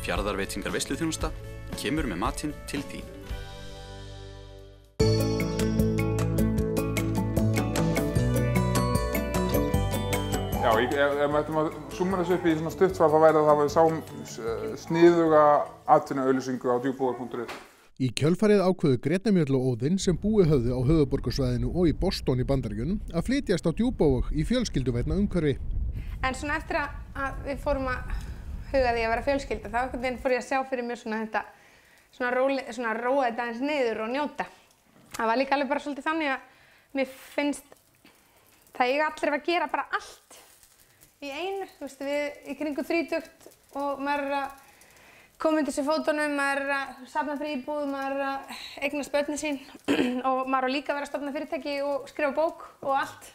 Fjarðarveitingar veisluþjónusta kemur með matinn til þín. Já, ef maður ættum að súmmera þessu upp í svona stutt svar þá væri það að við sáum sniðuga atvinnuauglýsingu á djúpavogur.is. Í kjölfarið ákveðu Gretna Mjöll og Óðinn sem búið höfðu á höfuðborgarsvæðinu og í Boston í Bandaríkjunum að flytjast á Djúpavog í fjölskylduvænna umhverfi. En svona eftir að við fórum að huga því að vera fjölskylda, þá einhvern veginn fór ég að sjá fyrir mér svona þetta, svona róa þetta aðeins niður og njóta. Það var líka alveg bara svolítið þannig að mér finnst það eiga allir að gera bara allt í einu. Þú veist, við í kringum 30 og maður að koma undir sér fótunum, maður að safna fyrir íbúð, maður að eignast börnin sín og maður á líka að vera að stofna fyrirtæki og skrifa bók og allt.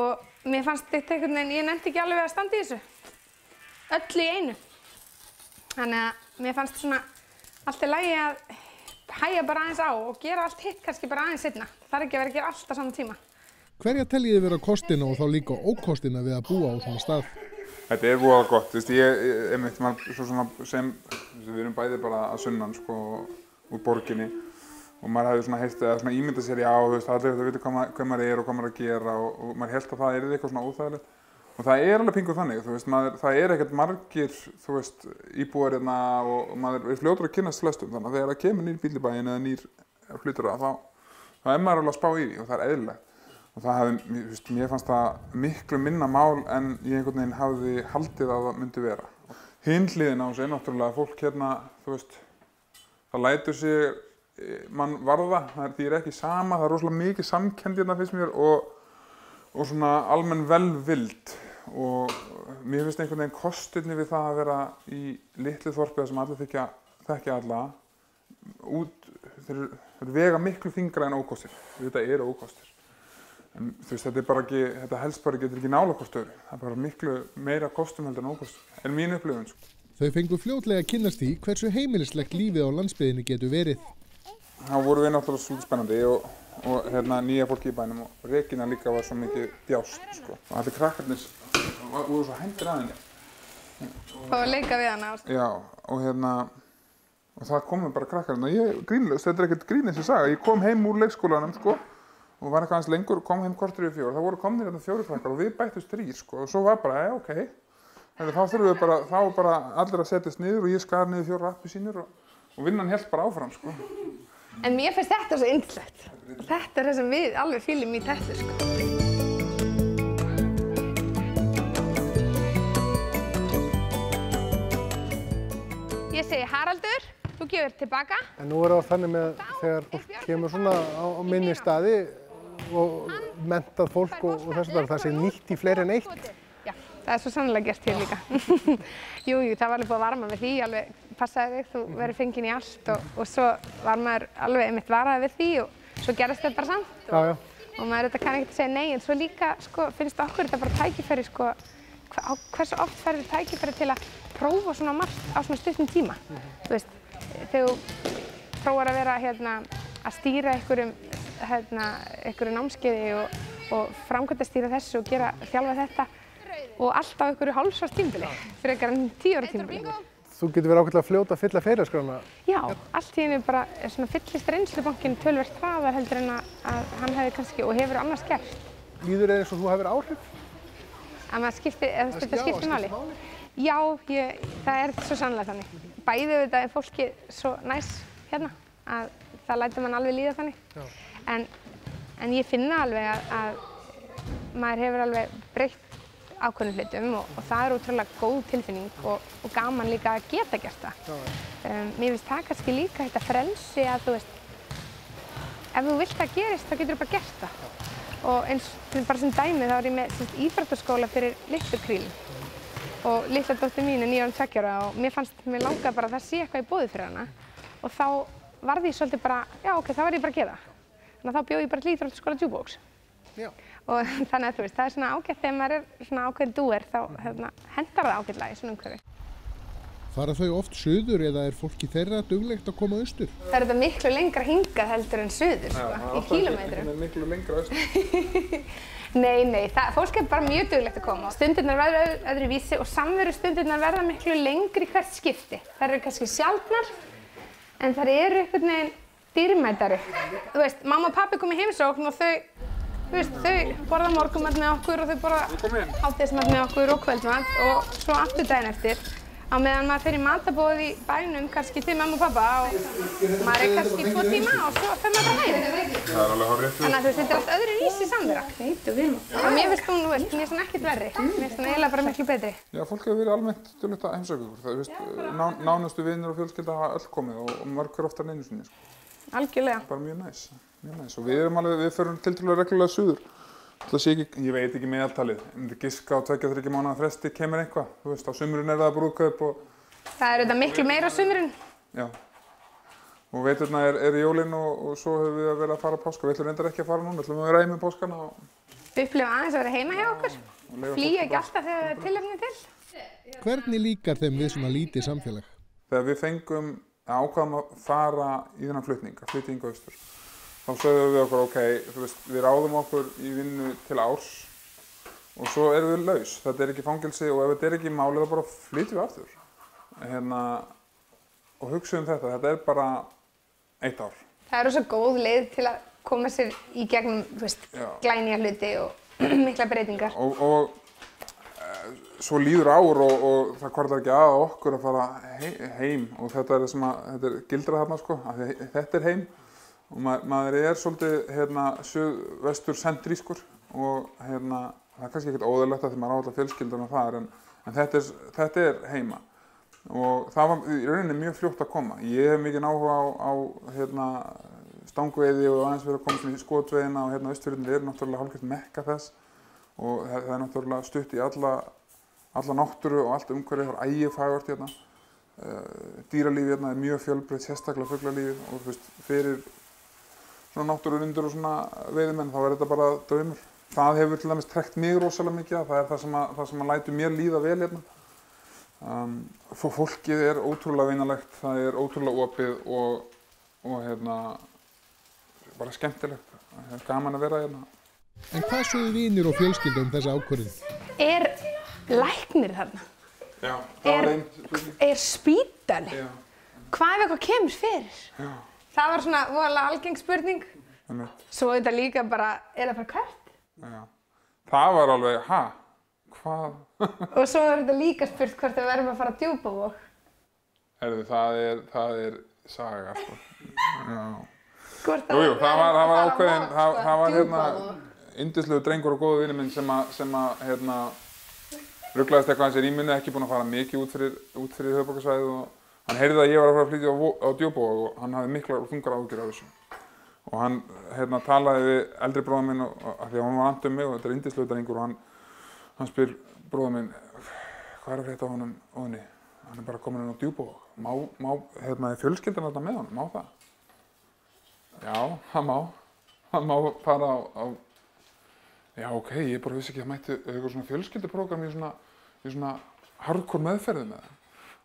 Og mér fannst þetta einhvern veginn, ég nefndi ekki alveg að standa í þessu. Öll í einu. Þannig að mér fannst svona allt í lagi að hægja bara aðeins á og gera allt hitt kannski bara aðeins seinna. Það er ekki að vera að gera allt á sama tíma. Hverja teljið þið vera kostina og þá líka ókostina við að búa á svona stað? Þetta er voða gott, einmitt maður svo svona sem við erum bæði bara að sunnan sko úr borginni og maður hefði svona heyrt eða svona ímyndað sér já, þú veist, allir þetta vita hvað maður er og hvað maður er að gera og maður hélt að það er eitthvað svona óþægilegt og það er alveg pingur þannig, þú veist, það er ekkert margir, þú veist, íbúar hérna og maður er fljótur að kynnast flestum þannig að þegar það kemur nýr bíl í bæinn eða nýr hlutur þá er maður alveg að spá í því og það er eðlilegt. Og það hefði, mér fannst það miklu minna mál en ég einhvern veginn hafði haldið að það myndi vera. Hin hliðin á þessu er náttúrulega fólk hérna, þú veist, það lætur sig mann varða, það er ekki sama, það er rosalega mikið samkennd hérna finnst mér og svona almenn velvild og mér finnst einhvern veginn kosturinn við það að vera í litlu þorpi sem allir þekkja alla, þeir vega miklu þyngra en ókostir, þetta eru ókostir. En þú veist, þetta helst bara getur ekki nálakostur. Það er bara miklu meira kostum heldur en ókostum. Er mín upplifun, sko. Þau fengu fljótlega að kynnast því hversu heimilislegt lífið á landsbyggðinni getur verið. Það voru við náttúrulega svolítið spennandi og nýja fólki í bænum og Regína líka var svo mikið djást, sko. Og allir krakkarnir voru svo hændir að henni. Og að leika við hana. Já, og það komu bara krakkarinn og ég grínlaust, þetta er ekkert grín eins og saga. Ég kom heim úr leikskólanum, sko. Og var eitthvað aðeins lengur og kom heim kortur yfir 4. Það voru komnir hérna 4 krakkar og við bættust 3 sko og svo var bara, ok. Þá þurfum við bara allir að setjast niður og ég skar niður 4 appelsínur og vinnan hélt bara áfram sko. En mér finnst þetta svo yndislegt. Þetta er það sem við alveg fýlum í þessu sko. Ég segi Haraldur, þú gefur tilbaka. En nú er það þannig með þegar fólk kemur svona á minni staði og mentað fólk og þess að það sé nýtt í fleiri en eitt. Já, það er svo sannlega gert hér líka. Jú, það var alveg búið að varma með því, alveg passaði þig, þú verður fenginn í allt og svo var maður alveg einmitt varaði við því og svo gerðist þetta bara samt og maður þetta kann ekki segja nei en svo líka sko, finnst okkur þetta bara tækifæri sko, hversu oft færðu tækifæri til að prófa svona margt á svona stuttum tíma. Þú veist, þegar þú prófar að vera að stýra einhverju námskeiði og framkvæmdastýra þessu og þjálfa þetta og allt á einhverju hálfsvars tímabili fyrir einhverjum 10 ára tímabili. Þú getur verið ákveðlega fljót að fylla ferilskrána. Já, allt í einu bara fyllist reynslubankinn töluvert hraðar heldur en að hann hefði kannski og hefur annars gert. Líður þér eins og þú hefur áhrif? Að þetta skiptir máli? Já, það er svo sannlega þannig. Bæði auðvitað er fólki svo næs hérna að það lætur mann alveg líða þannig. En ég finna alveg að maður hefur alveg breytt ákveðnum hlutum og það er ótrúlega góð tilfinning og gaman líka að geta gert það. Mér finnst það kannski líka þetta frelsi að þú veist, ef þú vilt það gerist þá getur þú bara gert það. Og eins bara sem dæmi þá er ég með íþróttaskóla fyrir litlu krílum og litla dóttir mín er 9 ára og 2 ára og mér langaði bara að það sé eitthvað í boði fyrir hana og þá varð ég svolítið bara, já ok, það var ég bara að gera. Þannig að þá bjó ég bara til íþróttaskóla Djúpavogs. Og þannig að þú veist, það er svona ágætt þegar maður er svona ákveðin dúer þá hendar það ágætlega í svona umhverfi. Fara þau oft suður eða er fólki þeirra duglegt að koma austur? Það er þetta miklu lengra hingað heldur en suður, sko, í kílómetrum. Það er miklu lengra austur. Nei, fólk bara mjög duglegt að koma. Stundirnar verða öðruvísi og samverustundirnar verða miklu lengri hvert skipti. Þær eru kannski sjaldnar, en þær eru einhvern veginn dýrmætari. Þú veist, mamma og pabbi kom í heimsókn og þau borða morgunmat með okkur og þau borða hádegismat með okkur og kvöldmat og svo aftur daginn eftir. Á meðan maður fer í matarboð í bænum, kannski til mamma og pappa og maður kannski 2 tíma og svo fer maður bara heim. Það alveg hárrétt. Þannig að þetta allt öðruvísi samvera. Og mér finnst hún, mér finnst hún ekkert verri. Mér finnst hún eiginlega bara miklu betri. Já, fólk hefur verið almennt duglegt að heimsækja okkur. Það, nánustu vinir og fjölskylda hafa öll komið og mörg hver oftar en einu sinni. Algjörlega. Bara mjög næs. Og við förum tiltölulega reglulega suður. Ég veit ekki meðaltalið, ég myndi giska á 2-3 mánaða fresti kemur eitthvað. Þú veist, á sumrin það brúðkaup og... Það þetta miklu meira á sumrin. Já. Og veturna jólin og svo höfum við verið að fara á páska. Við ætlum reyndar ekki að fara núna, við ætlum að vera heim með páskana og... Við upplifum aðeins að vera heima hjá okkur. Flýja ekki alltaf þegar það tilefni til. Hvernig líkar þeim við svona lítið samfélag? Þegar við ákvaðum að fara í þennan flutning, að flytja hingað austur. Þá sögðum við okkur, ok, þú veist, við ráðum okkur í vinnu til árs og svo erum við laus. Þetta ekki fangelsi og ef þetta ekki málið þá bara flytjum við aftur. Og hugsaðum þetta bara 1 ár. Það rosa góð leið til að koma sér í gegnum, þú veist, glænýja hluti og mikla breytingar. Og svo líður ár og það kvartar ekki að okkur að fara heim og þetta gildra þarna sko, þetta heim. Og maður svolítið suðvestur-sentrískur og það kannski ekkert óðurlegt að því maður á alltaf fjölskylduna þar en þetta heima. Og það var í rauninni mjög fljótt að koma. Ég hef mikinn áhuga á stangveiði og aðeins verið að koma í skotveiðina og Austfirðirnir náttúrulega hálfgert mekka þess og það náttúrulega stutt í alla náttúru og allt umhverfið, það ægifagurt hérna. Dýralífið hérna mjög fjölbreytt, sérstaklega fuglalífið og þú veist, fyrir svona náttúrunundur og svona veiðimenn, þá þetta bara draumur. Það hefur til dæmis trekt mig rosalega mikið að, það það sem lætur mér líða vel hérna. Fólkið ótrúlega vinalegt, það ótrúlega opið og bara skemmtilegt. Það gaman að vera hérna. En hvað sögðu vinir og fjölskylda þessa ákvörðun? Læknir þarna? Já, það var einn. Spítali? Já. Hvað ef eitthvað kemur fyrir? Já. Það var svona voðalega algeng spurning. Svo þetta líka bara, það bara hvert? Já. Það var alveg, hvað? Og svo þetta líka spurt hvort við verðum að fara að Djúpavog. Heyrðu, það saga, sko. Já. Jú, það var ákveðin, það var yndislegu drengur og góðu vinur minn sem ruglaðist eitthvað hans í rýminu, ekki búinn að fara mikið út fyrir höfuðborgarsvæðið og hann heyrði að ég var að fara að flytja á Djúpavog og hann hafði miklar og þungar áhyggjur af þessu. Og hann talaði við eldri bróður minn af því að hann var annt mig og þetta yndislegu drengur og hann spyr bróður minn, hvað að frétta á honum Óðni? Hann bara kominn inn á Djúpavog. Má fjölskyldan þarna með honum? Má það? Já, hann má fara á já, ok, ég bara vissi ekki að það mætti eitthvað svona fjölskylduprógram í svona hardcore meðferði með það.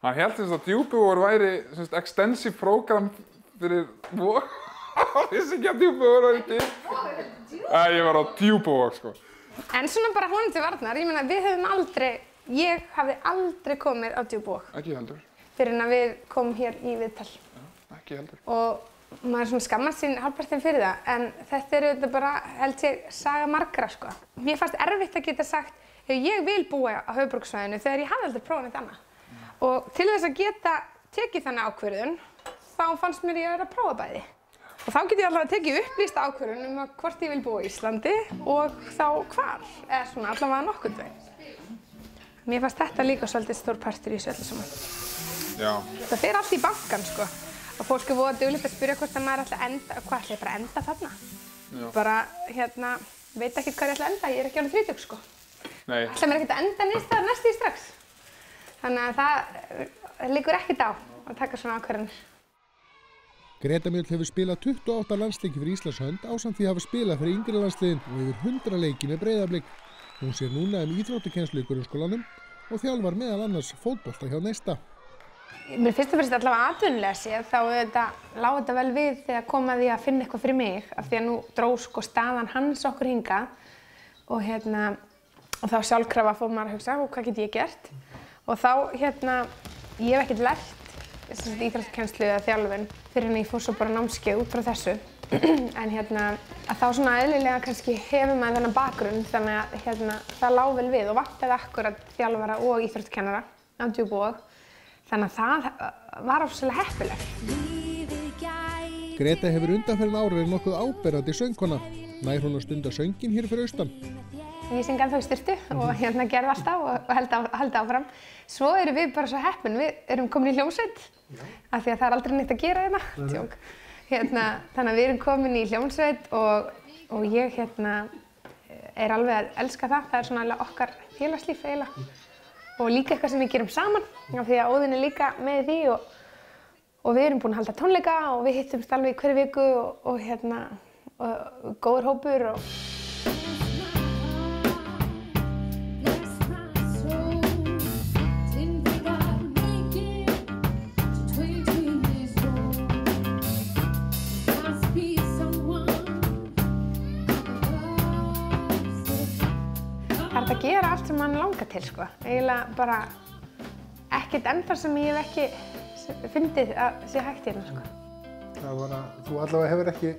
Hann hélt að Djúpavog væri extensive program fyrir Vog. Hann vissi ekki að Djúpavog væri til. Ég var á Djúpavog, sko. En svona bara honum til varnar, ég meina ég hafði aldrei komið á Djúpavog. Ekki heldur. Fyrir en að við komum hér í viðtal. Já, ekki heldur. Og maður svona skammast sín hálfpartinn fyrir það, en þetta auðvitað bara, held ég, saga margra, sko. Mér fannst erfitt að geta sagt, ég vil búa á höfuðborgarsvæðinu þegar ég hafði aldrei prófað neitt annað. Og til þess að geta tekið þannig ákvörðun, þá fannst mér ég að vera að prófa bæði. Og þá get ég allavega tekið upplýsta ákvörðun hvort ég vil búa í Íslandi og þá hvar, eða svona allavega nokkurn veginn. Mér fannst þetta líka svolítið stór partur í þessu öllu saman. Já. Það fer allt í bankann, sko. Og fólk voða duglegt að spyrja hvort að maður ætla að enda, hvað ætla ég bara að enda þarna? Já. Bara, veit ekkert hvað ég ætla að enda, ég ekki alveg 30, sko. Nei. Ætla mér ekkert að enda næstu í strax. Þannig að það liggur ekkert á að taka svona ákvarðanir. Greta Mjöll hefur spilað 28 landsleiki fyrir Íslands hönd ásamt því að hafa spilað fyrir yngri landsliðin og yfir 100 leiki með Breiðablik. Hún sér núna íþróttakennslu í grunnskólanum og þjálfar meðal annars fótbolta hjá Neista. Mér fyrst og fremst allavega atvinnulega séð þá lá þetta vel við þegar kom að því að finna eitthvað fyrir mig af því að nú dró sko staðan hans okkur hingað og þá sjálfkrafa fór maður að hugsa, hvað get ég gert? Og þá, ég hef ekkert lært íþróttakennslu eða þjálfun fyrir en ég fór svo bara námskeið út frá þessu. En að þá svona eðlilega kannski hefur maður þennan bakgrunn, þannig að það lá vel við og vantaði akkurat þjálfara og íþróttakennara á Djúpavog. Þannig að það var ofsalega heppilegt. Greta hefur undanfarin ár verið nokkuð áberandi söngkona. Nær hún að stunda sönginn hér fyrir austan. Ég syng ennþá í styrtu og gerði alltaf og held áfram. Svo erum við bara svo heppin, við erum komin í hljómsveit af því að það er aldrei neitt að gera hérna. Tjók. Þannig að við erum komin í hljómsveit og ég er alveg að elska það. Það er svona okkar félagslíf eiginlega. Og líka eitthvað sem við gerum saman af því að Óðinn er líka með í því og við erum búin að halda tónleika og við hittumst alveg í hverju viku og góður hópur og það er hægt að gera allt sem mann langar til, sko. Eiginlega bara ekkert ennþá sem ég hef ekki fundið að sé hægt hérna, sko. Það var að þú allavega hefur ekki,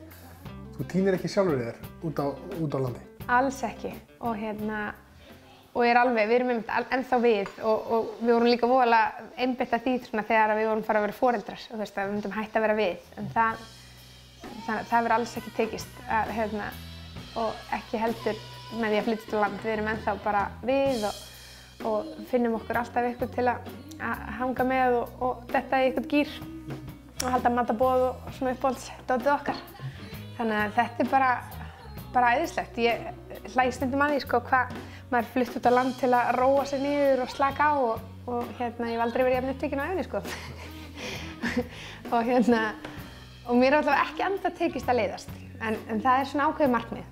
þú tínir ekki sjálfur þér út á landi? Alls ekki. Og er alveg, við erum ennþá við og við vorum líka voðalega einbeitt að því þegar við vorum fara að vera foreldrar og við myndum hætta að vera við. En það hefur alls ekki tekist og ekki heldur með því að flytja til land. Við erum ennþá bara við og finnum okkur alltaf eitthvað til að hanga með og detta í eitthvað gír og halda matarboð og svona uppáhaldsdótið okkar. Þannig að þetta er bara æðislegt. Ég hlæ stundum að því hvað maður flutt út á land til að róa sig niður og slaka á og ég hef aldrei verið jafn upptekin á æfinni, og mér er allavega ekki ennþá tekist að leiðast, en það er svona ákveðið markmið.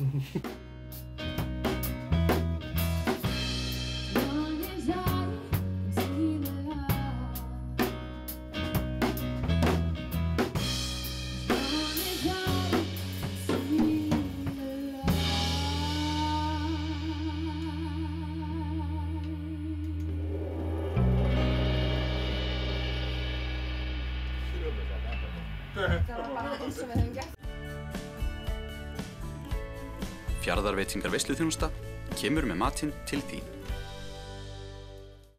Fjarðarveitingar veisluþjónusta kemur með matinn til þín.